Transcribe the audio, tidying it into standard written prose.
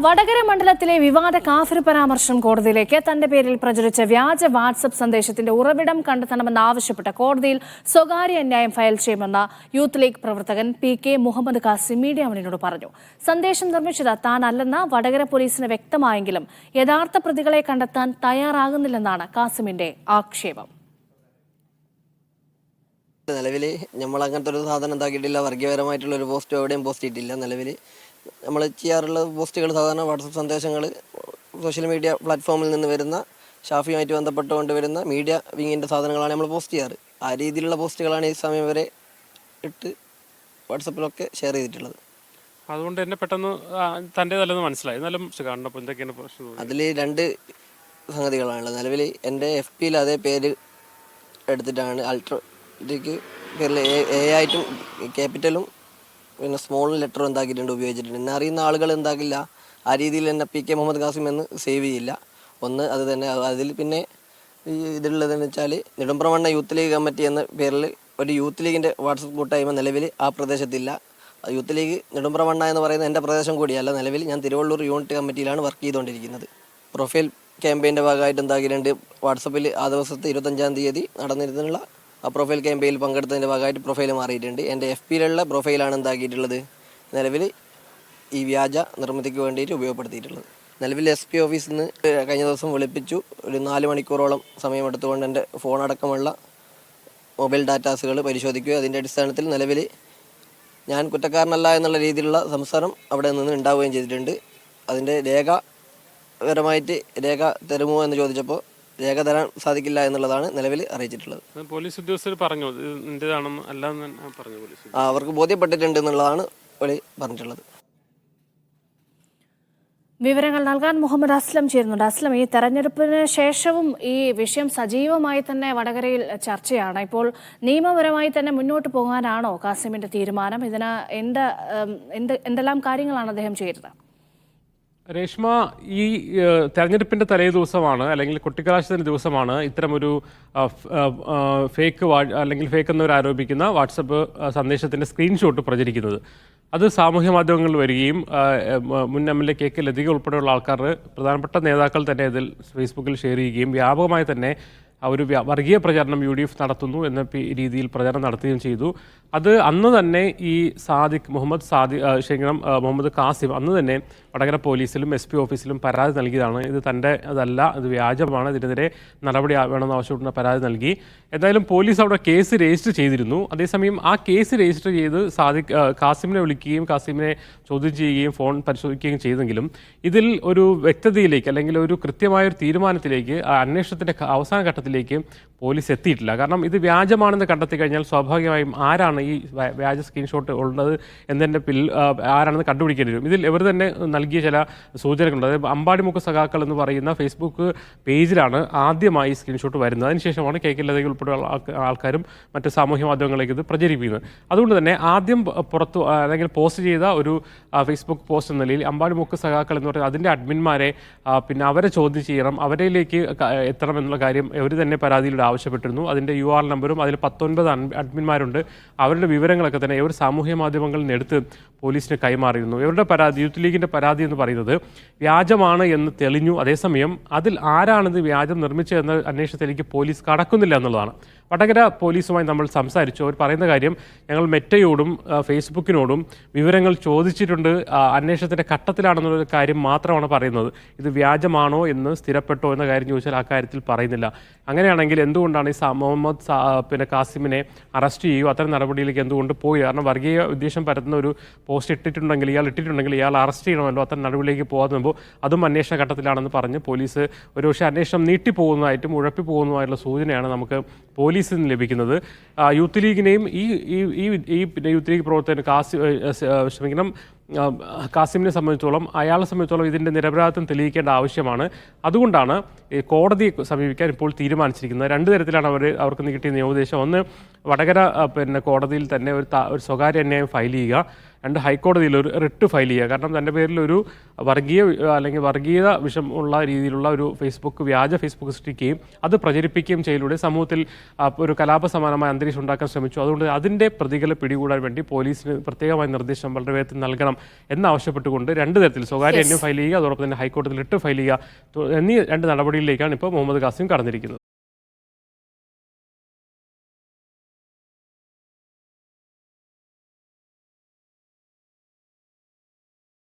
വടകര മണ്ഡലത്തിലെ വിവാദ കാഫിർ പരാമർശം കോടതിയിലേക്ക് തന്റെ പേരിൽ പ്രചരിച്ച വ്യാജ വാട്സ്ആപ്പ് സന്ദേശത്തിന്റെ ഉറവിടം കണ്ടെത്തണമെന്നാവശ്യപ്പെട്ട് കോടതിയിൽ സ്വകാര്യ അന്യായം ഫയൽ ചെയ്യുമെന്ന് യൂത്ത് ലീഗ് പ്രവർത്തകൻ PK മുഹമ്മദ് കാസിം മീഡിയ വണിനോട് പറഞ്ഞു. സന്ദേശം നിർമ്മിച്ചത് താനല്ലെന്ന് വടകര പോലീസിന് വ്യക്തമായെങ്കിലും യഥാർത്ഥ പ്രതികളെ കണ്ടെത്താൻ തയ്യാറാകുന്നില്ലെന്നാണ് കാസിമിന്റെ ആക്ഷേപം. നിലവിൽ നമ്മൾ അങ്ങനത്തെ ഒരു സാധനം എന്താക്കിയിട്ടില്ല. വർഗീയപരമായിട്ടുള്ള ഒരു പോസ്റ്റ് എവിടെയും പോസ്റ്റ് ചെയ്തിട്ടില്ല. നിലവിൽ നമ്മൾ ചെയ്യാറുള്ള പോസ്റ്റുകൾ സാധാരണ വാട്സപ്പ് സന്ദേശങ്ങൾ സോഷ്യൽ മീഡിയ പ്ലാറ്റ്ഫോമിൽ നിന്ന് വരുന്ന ഷാഫിയുമായിട്ട് ബന്ധപ്പെട്ടുകൊണ്ട് വരുന്ന മീഡിയ വിങ്ങിൻ്റെ സാധനങ്ങളാണ് നമ്മൾ പോസ്റ്റ് ചെയ്യാറ്. ആ രീതിയിലുള്ള പോസ്റ്റുകളാണ് ഈ സമയം വരെ ഇട്ട് വാട്സപ്പിലൊക്കെ ഷെയർ ചെയ്തിട്ടുള്ളത്. അതുകൊണ്ട് തന്നെ പെട്ടെന്ന് തൻ്റേതല്ലെന്ന് മനസ്സിലായി. അതിൽ രണ്ട് സംഗതികളാണുള്ളത്. നിലവിൽ എൻ്റെ FBയിൽ അതേ പേര് എടുത്തിട്ടാണ് അൾട്രയ്ക്ക് പേരിൽ A ആയിട്ടും ക്യാപിറ്റലും പിന്നെ സ്മോൾ ലെറ്റർ എന്താക്കിയിട്ടുണ്ട് ഉപയോഗിച്ചിട്ടുണ്ട്. എന്നെ അറിയുന്ന ആളുകൾ എന്താക്കില്ല, ആ രീതിയിൽ തന്നെ PK മുഹമ്മദ് കാസിം എന്ന് സേവ് ചെയ്യില്ല. ഒന്ന് അത് തന്നെ. അതിൽ പിന്നെ ഈ ഇതിലുള്ളതെന്ന് വെച്ചാൽ നെടുമ്പ്രമണ്ണ യൂത്ത് ലീഗ് കമ്മിറ്റി എന്ന പേരിൽ ഒരു യൂത്ത് ലീഗിൻ്റെ വാട്സപ്പ് കൂട്ടായ്മ നിലവിൽ ആ പ്രദേശത്തില്ല. യൂത്ത് ലീഗ് നെടുമ്പ്രമണ്ണ എന്ന് പറയുന്ന എൻ്റെ പ്രദേശം കൂടിയല്ല. നിലവിൽ ഞാൻ തിരുവള്ളൂർ യൂണിറ്റ് കമ്മിറ്റിയിലാണ് വർക്ക് ചെയ്തുകൊണ്ടിരിക്കുന്നത്. പ്രൊഫൈൽ ക്യാമ്പയിൻ്റെ ഭാഗമായിട്ട് എന്താക്കിയിട്ടുണ്ട്, വാട്സപ്പിൽ ആ ദിവസത്തെ 25-ാം തീയതി നടന്നിരുന്നുള്ള ആ പ്രൊഫൈൽ ക്യാമ്പയിനിൽ പങ്കെടുത്തതിൻ്റെ ഭാഗമായിട്ട് പ്രൊഫൈൽ മാറിയിട്ടുണ്ട്. എൻ്റെ FBയിലുള്ള പ്രൊഫൈലാണ് എന്താക്കിയിട്ടുള്ളത് നിലവിൽ ഈ വ്യാജ നിർമ്മിതിക്ക് വേണ്ടിയിട്ട് ഉപയോഗപ്പെടുത്തിയിട്ടുള്ളത്. നിലവിൽ SP ഓഫീസിൽ നിന്ന് കഴിഞ്ഞ ദിവസം വിളിപ്പിച്ചു. ഒരു 4 മണിക്കൂറോളം സമയമെടുത്തുകൊണ്ട് എൻ്റെ ഫോണടക്കമുള്ള മൊബൈൽ ഡാറ്റാസുകൾ പരിശോധിക്കുകയും അതിൻ്റെ അടിസ്ഥാനത്തിൽ നിലവിൽ ഞാൻ കുറ്റക്കാരനല്ല എന്നുള്ള രീതിയിലുള്ള സംസാരം അവിടെ നിന്ന് ഉണ്ടാവുകയും ചെയ്തിട്ടുണ്ട്. അതിൻ്റെ രേഖാപരമായിട്ട് രേഖ തരുമോ എന്ന് ചോദിച്ചപ്പോൾ രേഖ തരാൻ സാധിക്കില്ല എന്നുള്ളതാണ് നിലവിൽ അറിയിച്ചിട്ടുള്ളത്. പോലീസ് ഉദ്യോഗസ്ഥർ പറഞ്ഞു അവർക്ക് ബോധ്യപ്പെട്ടിട്ടുണ്ട് എന്നുള്ളതാണ് പറഞ്ഞിട്ടുള്ളത്. വിവരങ്ങൾ നൽകാൻ മുഹമ്മദ് അസ്ലം ചേരുന്നുണ്ട്. അസ്ലം, ഈ തെരഞ്ഞെടുപ്പിന് ശേഷവും ഈ വിഷയം സജീവമായി തന്നെ വടകരയിൽ ചർച്ചയാണ്. ഇപ്പോൾ നിയമപരമായി തന്നെ മുന്നോട്ട് പോകാനാണോ കാസിമിന്റെ തീരുമാനം? ഇതിന് എന്തെല്ലാം കാര്യങ്ങളാണ് അദ്ദേഹം ചെയ്തത്? രേഷ്മ, ഈ തെരഞ്ഞെടുപ്പിൻ്റെ തലേ ദിവസമാണ് അല്ലെങ്കിൽ കൊട്ടിക്കലാശത്തിൻ്റെ ദിവസമാണ് ഇത്തരമൊരു ഫേക്ക് അല്ലെങ്കിൽ ഫേക്ക് എന്നവർ ആരോപിക്കുന്ന വാട്സപ്പ് സന്ദേശത്തിൻ്റെ സ്ക്രീൻഷോട്ട് പ്രചരിക്കുന്നത്. അത് സാമൂഹ്യ മാധ്യമങ്ങളിൽ വരികയും മുൻ MLA KK ലതിക ഉൾപ്പെടെയുള്ള ആൾക്കാർ, പ്രധാനപ്പെട്ട നേതാക്കൾ തന്നെ ഇതിൽ ഫേസ്ബുക്കിൽ ഷെയർ ചെയ്യുകയും വ്യാപകമായി തന്നെ ഒരു വർഗീയ പ്രചാരണം UDF നടത്തുന്നു എന്ന രീതിയിൽ പ്രചാരണം നടത്തുകയും ചെയ്തു. അത് അന്ന് തന്നെ ഈ മുഹമ്മദ് കാസിം അന്ന് തന്നെ വടകര പോലീസിലും SP ഓഫീസിലും പരാതി നൽകിയതാണ്. ഇത് തൻ്റെ അതല്ല, ഇത് വ്യാജമാണ്, ഇതിനെതിരെ നടപടി വേണമെന്ന് ആവശ്യപ്പെടുന്ന പരാതി നൽകി. എന്തായാലും പോലീസ് അവിടെ കേസ് രജിസ്റ്റർ ചെയ്തിരുന്നു. അതേസമയം ആ കേസ് രജിസ്റ്റർ ചെയ്ത് കാസിമിനെ വിളിക്കുകയും കാസിമിനെ ചോദ്യം ചെയ്യുകയും ഫോൺ പരിശോധിക്കുകയും ചെയ്തെങ്കിലും ഇതിൽ ഒരു വ്യക്തതയിലേക്ക് അല്ലെങ്കിൽ ഒരു കൃത്യമായൊരു തീരുമാനത്തിലേക്ക് അന്വേഷണത്തിൻ്റെ അവസാന ഘട്ടത്തിലേക്ക് പോലീസ് എത്തിയിട്ടില്ല. കാരണം ഇത് വ്യാജമാണെന്ന് കണ്ടെത്തി കഴിഞ്ഞാൽ സ്വാഭാവികമായും ആരാണ് ഈ വ്യാജ സ്ക്രീൻഷോട്ട് ഉള്ളത് എന്നതിൻ്റെ ആരാണെന്ന് കണ്ടുപിടിക്കേണ്ടി വരും. ഇതിൽ ഇവർ തന്നെ നൽകിയ ചില സൂചനകളുണ്ട്. അതായത് അമ്പാടിമുക്ക് സഖാക്കൾ എന്ന് പറയുന്ന ഫേസ്ബുക്ക് പേജിലാണ് ആദ്യമായി സ്ക്രീൻഷോട്ട് വരുന്നത്. അതിനുശേഷമാണ് KK ലതിക ഉൾപ്പെടെയുള്ള ആൾക്കാരും മറ്റ് സാമൂഹ്യ മാധ്യമങ്ങളിലേക്ക് ഇത് പ്രചരിപ്പിക്കുന്നത്. അതുകൊണ്ട് തന്നെ ആദ്യം പുറത്തു അല്ലെങ്കിൽ പോസ്റ്റ് ചെയ്ത ഒരു ഫേസ്ബുക്ക് പോസ്റ്റ് എന്ന നിലയിൽ അമ്പാടിമുക്ക് സഖാക്കൾ എന്ന് പറയുന്നത് അതിൻ്റെ അഡ്മിന്മാരെ പിന്നെ അവരെ ചോദ്യം ചെയ്യണം, അവരിലേക്ക് എത്തണം എന്നുള്ള കാര്യം അവർ തന്നെ പരാതിയിലൂടെ ആവശ്യപ്പെട്ടിരുന്നു. അതിൻ്റെ URL നമ്പറും അതിൽ 19 അഡ്മിന്മാരുണ്ട്. അവരുടെ വിവരങ്ങളൊക്കെ തന്നെ ഇവർ സാമൂഹ്യ മാധ്യമങ്ങളിൽ നിന്ന് എടുത്ത് പോലീസിന് കൈമാറിയിരുന്നു. ഇവരുടെ പരാതി, യൂത്ത് ലീഗിൻ്റെ പരാതി എന്ന് പറയുന്നത് വ്യാജമാണ് എന്ന് തെളിഞ്ഞു. അതേസമയം അതിൽ ആരാണിത് വ്യാജം നിർമ്മിച്ചതെന്ന അന്വേഷണത്തിലേക്ക് പോലീസ് കടക്കുന്നില്ല എന്നുള്ളതാണ്. വടകര പോലീസുമായി നമ്മൾ സംസാരിച്ചു. അവർ പറയുന്ന കാര്യം, ഞങ്ങൾ മെറ്റയോടും ഫേസ്ബുക്കിനോടും വിവരങ്ങൾ ചോദിച്ചിട്ടുണ്ട്, അന്വേഷണത്തിൻ്റെ ഘട്ടത്തിലാണെന്നുള്ള കാര്യം മാത്രമാണ് പറയുന്നത്. ഇത് വ്യാജമാണോ എന്ന് സ്ഥിരപ്പെട്ടോ എന്ന കാര്യം ചോദിച്ചാൽ ആ കാര്യത്തിൽ പറയുന്നില്ല. അങ്ങനെയാണെങ്കിൽ എന്തുകൊണ്ടാണ് ഈ മുഹമ്മദ് കാസിമിനെ അറസ്റ്റ് ചെയ്യുകയോ അത്തരം നടപടിയിലേക്ക് എന്തുകൊണ്ട് പോയി? കാരണം വർഗീയ ഉദ്ദേശം പരത്തുന്ന ഒരു പോസ്റ്റ് ഇട്ടിട്ടുണ്ടെങ്കിൽ ഇയാൾ അറസ്റ്റ് ചെയ്യണമല്ലോ, അത്തരം നടപടിയിലേക്ക് പോകാതെ അതും അന്വേഷണ ഘട്ടത്തിലാണെന്ന് പറഞ്ഞ് പോലീസ് ഒരുപക്ഷെ അന്വേഷണം നീട്ടിപ്പോകുന്നതായിട്ടും ഉഴപ്പിപ്പോകുന്നതായിട്ടുള്ള സൂചനയാണ് നമുക്ക് പോലീസിൽ നിന്ന് ലഭിക്കുന്നത്. യൂത്ത് ലീഗിനെയും ഈ യൂത്ത് ലീഗ് പ്രവർത്തകൻ കാസിമിനെ അയാളെ സംബന്ധിച്ചോളം ഇതിൻ്റെ നിരപരാധിത്വം തെളിയിക്കേണ്ട ആവശ്യമാണ്. അതുകൊണ്ടാണ് കോടതിയെ സമീപിക്കാൻ ഇപ്പോൾ തീരുമാനിച്ചിരിക്കുന്നത്. രണ്ട് തരത്തിലാണ് അവർക്ക് കിട്ടിയ നിയമോപദേശം. ഒന്ന്, വടകര കോടതിയിൽ തന്നെ ഒരു സ്വകാര്യ അന്യായം ഫയൽ ചെയ്യുക. രണ്ട് ഹൈക്കോടതിയിൽ ഒരു റിട്ട് ഫയൽ ചെയ്യുക. കാരണം തൻ്റെ പേരിൽ ഒരു വർഗീയത വിഷമുള്ള രീതിയിലുള്ള ഒരു വ്യാജ ഫേസ്ബുക്ക് സൃഷ്ടിക്കുകയും അത് പ്രചരിപ്പിക്കുകയും ചെയ്യലൂടെ സമൂഹത്തിൽ ഒരു കലാപസമാനമായ അന്തരീക്ഷം ഉണ്ടാക്കാൻ ശ്രമിച്ചു. അതുകൊണ്ട് അതിൻ്റെ പ്രതികളെ പിടികൂടാൻ വേണ്ടി പോലീസിന് പ്രത്യേകമായ നിർദ്ദേശം വളരെ വേഗത്തിൽ നൽകണം എന്നാവശ്യപ്പെട്ടുകൊണ്ട് രണ്ട് തരത്തിൽ സ്വകാര്യ അന്വേഷണം ഫയൽ ചെയ്യുക, അതോടൊപ്പം തന്നെ ഹൈക്കോടതിയിൽ റിട്ട് ഫയൽ ചെയ്യുക എന്നീ രണ്ട് നടപടികളിലേക്കാണ് ഇപ്പോൾ മുഹമ്മദ് ഖാസിം കടന്നിരിക്കുന്നത്.